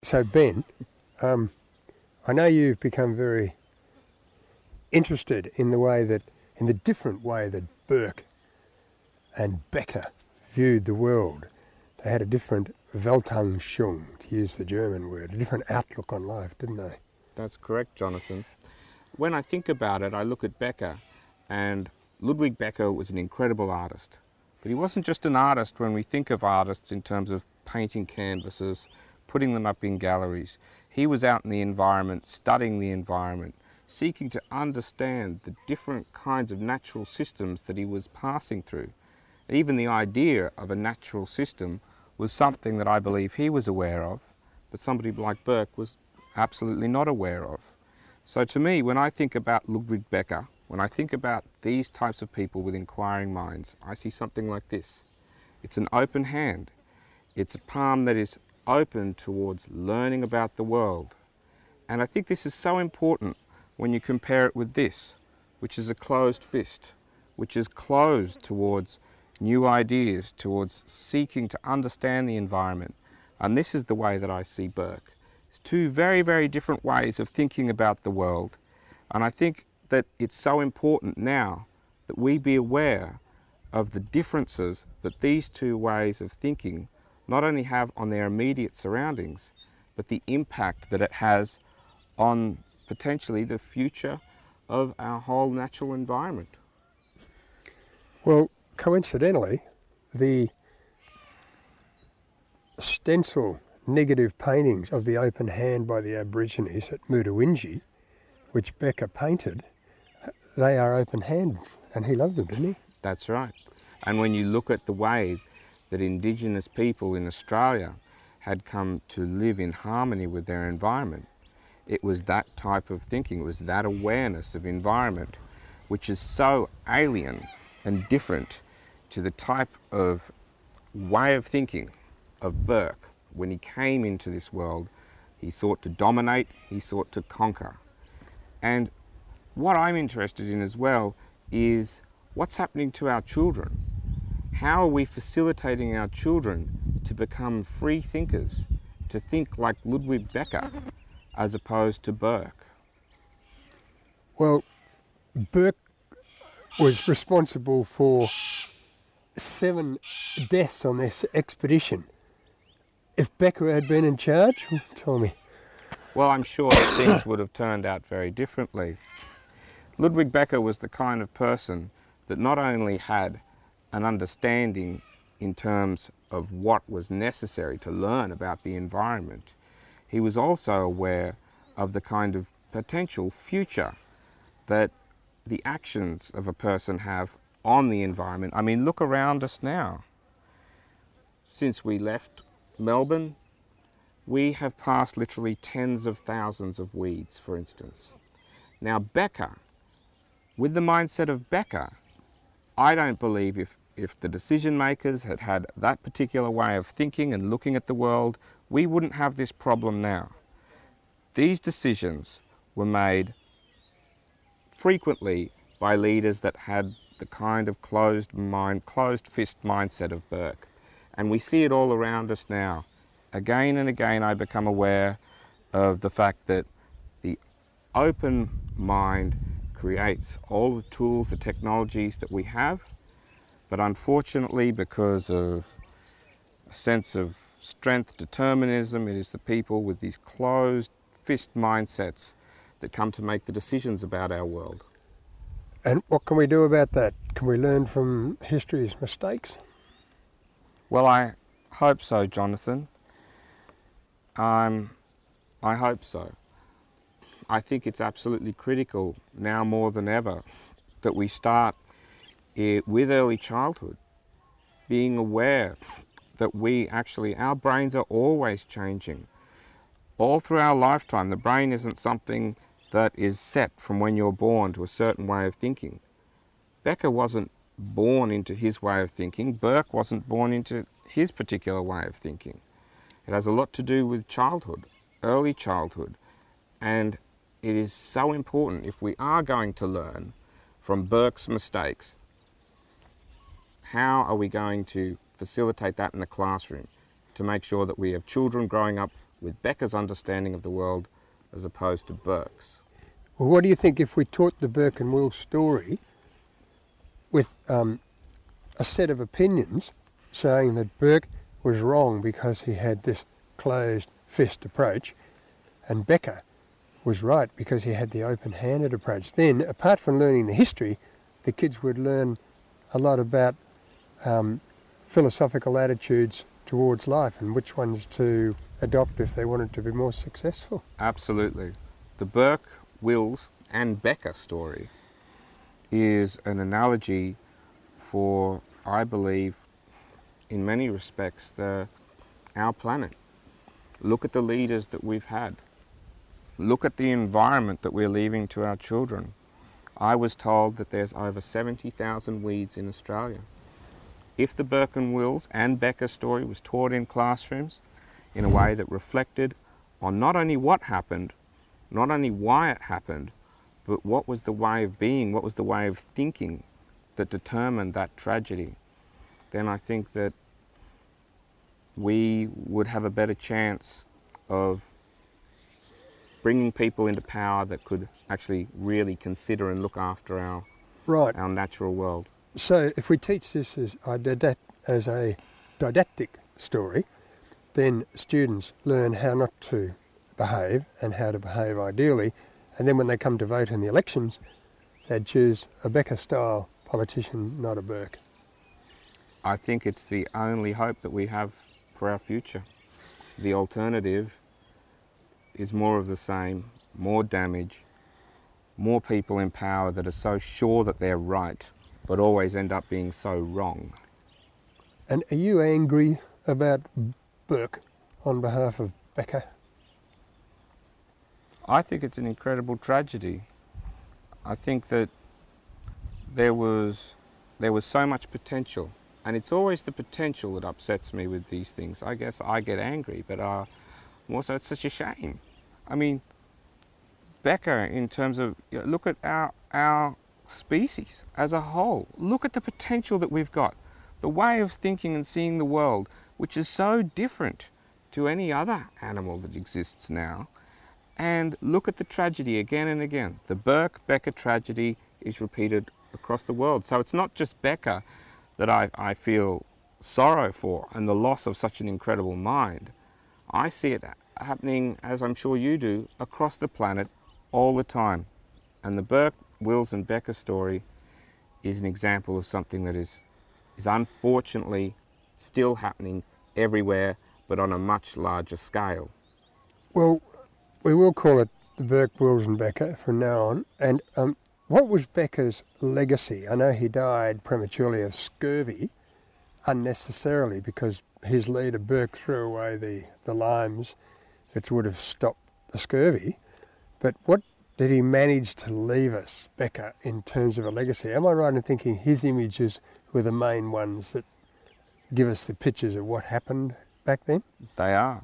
So Ben, I know you've become very interested in the different way that Burke and Becker viewed the world. They had a different Weltanschauung, to use the German word, a different outlook on life, didn't they? That's correct, Jonathan. When I think about it, I look at Becker, and Ludwig Becker was an incredible artist. But he wasn't just an artist when we think of artists in terms of painting canvases, putting them up in galleries. He was out in the environment, studying the environment, seeking to understand the different kinds of natural systems that he was passing through. Even the idea of a natural system was something that I believe he was aware of, but somebody like Burke was absolutely not aware of. So to me, when I think about Ludwig Becker, when I think about these types of people with inquiring minds, I see something like this. It's an open hand. It's a palm that is open towards learning about the world. And I think this is so important when you compare it with this, which is a closed fist, which is closed towards new ideas, towards seeking to understand the environment. And this is the way that I see Burke. It's two very, very different ways of thinking about the world. And I think that it's so important now that we be aware of the differences that these two ways of thinking not only have on their immediate surroundings, but the impact that it has on potentially the future of our whole natural environment. Well, coincidentally, the stencil negative paintings of the open hand by the Aborigines at Mutawinji, which Becker painted, they are open hands, and he loved them, didn't he? That's right. And when you look at the way that Indigenous people in Australia had come to live in harmony with their environment, it was that type of thinking, it was that awareness of environment, which is so alien and different to the type of way of thinking of Burke. When he came into this world, he sought to dominate, he sought to conquer. And what I'm interested in as well is what's happening to our children. How are we facilitating our children to become free thinkers, to think like Ludwig Becker as opposed to Burke? Well, Burke was responsible for 7 deaths on this expedition. If Becker had been in charge, tell me. Well, I'm sure that things would have turned out very differently. Ludwig Becker was the kind of person that not only had an understanding in terms of what was necessary to learn about the environment, he was also aware of the kind of potential future that the actions of a person have on the environment. I mean, look around us now. Since we left Melbourne, we have passed literally tens of thousands of weeds, for instance. Now Becker, with the mindset of Becker, I don't believe if the decision makers had had that particular way of thinking and looking at the world, we wouldn't have this problem now. These decisions were made frequently by leaders that had the kind of closed mind, closed fist mindset of Burke. And we see it all around us now. Again and again I become aware of the fact that the open mind creates all the tools, the technologies that we have, but unfortunately, because of a sense of strength, determinism, it is the people with these closed fist mindsets that come to make the decisions about our world. And what can we do about that? Can we learn from history's mistakes? Well, I hope so, Jonathan. I hope so. I think it's absolutely critical now more than ever that we start with early childhood, being aware that our brains are always changing. All through our lifetime, the brain isn't something that is set from when you're born to a certain way of thinking. Becker wasn't born into his way of thinking. Burke wasn't born into his particular way of thinking. It has a lot to do with childhood, early childhood, and it is so important if we are going to learn from Burke's mistakes. How are we going to facilitate that in the classroom to make sure that we have children growing up with Becker's understanding of the world as opposed to Burke's. Well, what do you think if we taught the Burke and Wills story with a set of opinions saying that Burke was wrong because he had this closed fist approach and Becker was right because he had the open-handed approach? Then, apart from learning the history, the kids would learn a lot about philosophical attitudes towards life and which ones to adopt if they wanted to be more successful. Absolutely. The Burke, Wills and Becker story is an analogy for, I believe, in many respects, our planet. Look at the leaders that we've had. Look at the environment that we're leaving to our children. I was told that there's over 70,000 weeds in Australia. If the Burke and Wills and Becker story was taught in classrooms in a way that reflected on not only what happened, not only why it happened, but what was the way of being, what was the way of thinking that determined that tragedy, then I think that we would have a better chance of bringing people into power that could actually really consider and look after our natural world. So if we teach this as a didactic story, then students learn how not to behave and how to behave ideally, and then when they come to vote in the elections, they'd choose a Becker-style politician, not a Burke. I think it's the only hope that we have for our future. The alternative is more of the same, more damage, more people in power that are so sure that they're right, but always end up being so wrong. And are you angry about Burke on behalf of Becker? I think it's an incredible tragedy. I think that there was so much potential, and it's always the potential that upsets me with these things. I guess I get angry, but also it's such a shame. I mean, Becker, in terms of, look at our species as a whole. Look at the potential that we've got, the way of thinking and seeing the world, which is so different to any other animal that exists now. And look at the tragedy again and again. The Burke-Becker tragedy is repeated across the world. So it's not just Becker that I feel sorrow for and the loss of such an incredible mind. I see it happening, as I'm sure you do, across the planet all the time. And the Burke, Wills and Becker story is an example of something that is unfortunately still happening everywhere, but on a much larger scale. Well, we will call it the Burke, Wills and Becker from now on. And what was Becker's legacy? I know he died prematurely of scurvy, unnecessarily, because his leader Burke threw away the limes that would have stopped the scurvy. But what did he manage to leave us, Becker, in terms of a legacy? Am I right in thinking his images were the main ones that give us the pictures of what happened back then? They are.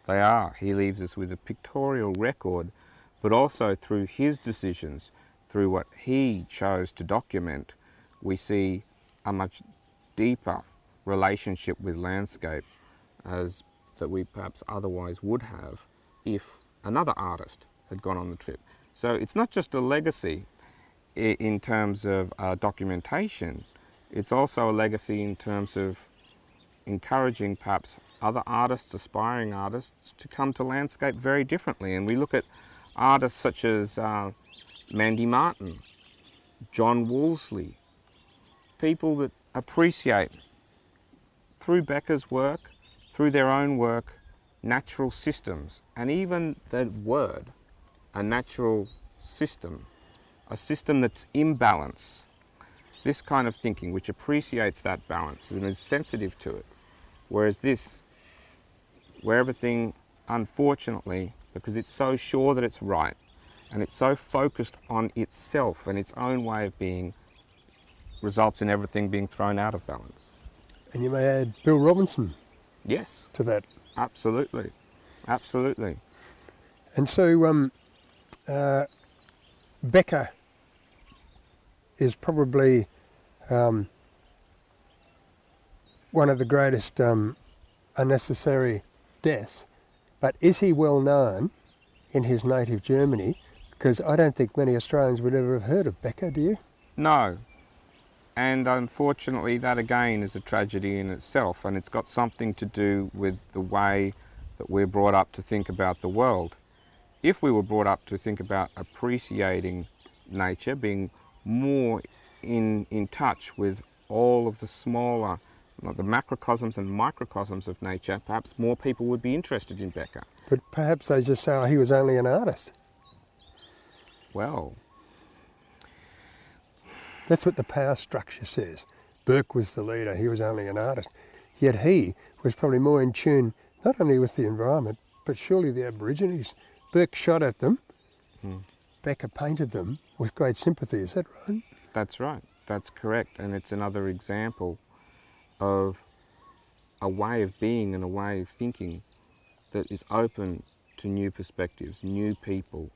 They are. He leaves us with a pictorial record, but also through his decisions, through what he chose to document, we see a much deeper relationship with landscape as that we perhaps otherwise would have if another artist had gone on the trip. So it's not just a legacy in terms of documentation, it's also a legacy in terms of encouraging perhaps other artists, aspiring artists, to come to landscape very differently. And we look at artists such as Mandy Martin, John Wolseley, people that appreciate, through Becker's work, through their own work, natural systems, and even the word, a natural system, a system that's in balance. This kind of thinking, which appreciates that balance and is sensitive to it. Whereas this, where everything, unfortunately, because it's so sure that it's right, and it's so focused on itself and its own way of being, results in everything being thrown out of balance. And you may add Bill Robinson Yes, to that. absolutely, absolutely. And so Becker is probably one of the greatest unnecessary deaths But is he well known in his native Germany? Because I don't think many Australians would ever have heard of Becker, do you? No. And unfortunately, that again is a tragedy in itself, and it's got something to do with the way that we're brought up to think about the world. If we were brought up to think about appreciating nature, being more in touch with all of the smaller, the macrocosms and microcosms of nature, perhaps more people would be interested in Becker. But perhaps they just say, oh, he was only an artist. Well, that's what the power structure says. Burke was the leader, he was only an artist. Yet he was probably more in tune, not only with the environment, but surely the Aborigines. Burke shot at them, Becker painted them with great sympathy, is that right? That's right, that's correct. And it's another example of a way of being and a way of thinking that is open to new perspectives, new people,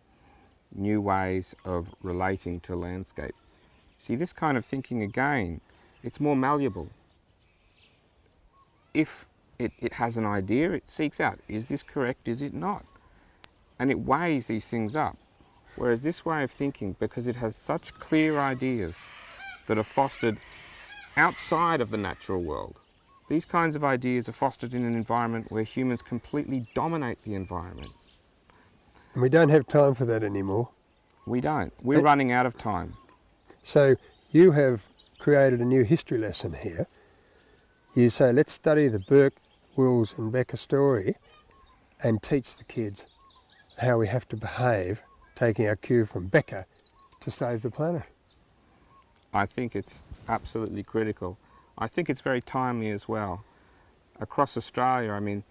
new ways of relating to landscape. See, this kind of thinking again, it's more malleable. If it has an idea, it seeks out, is this correct, is it not? And it weighs these things up. Whereas this way of thinking, because it has such clear ideas that are fostered outside of the natural world, these kinds of ideas are fostered in an environment where humans completely dominate the environment. And we don't have time for that anymore. We don't. We're running out of time. So you have created a new history lesson here. You say, let's study the Burke, Wills and Becker story and teach the kids how we have to behave, taking our cue from Becker, to save the planet. I think it's absolutely critical. I think it's very timely as well. Across Australia, I mean,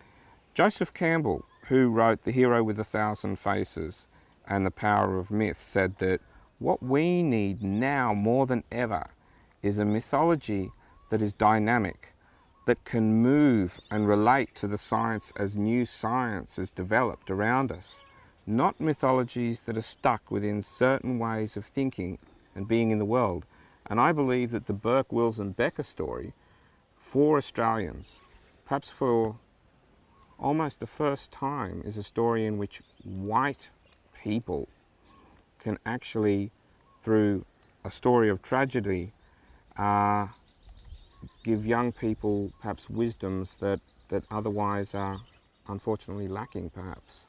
Joseph Campbell, who wrote The Hero with a Thousand Faces and The Power of Myth, said that what we need now more than ever is a mythology that is dynamic, that can move and relate to the science as new science is developed around us. Not mythologies that are stuck within certain ways of thinking and being in the world. And I believe that the Burke, Wills and Becker story, for Australians, perhaps for almost the first time, is a story in which white people can actually, through a story of tragedy, give young people perhaps wisdoms that otherwise are unfortunately lacking, perhaps.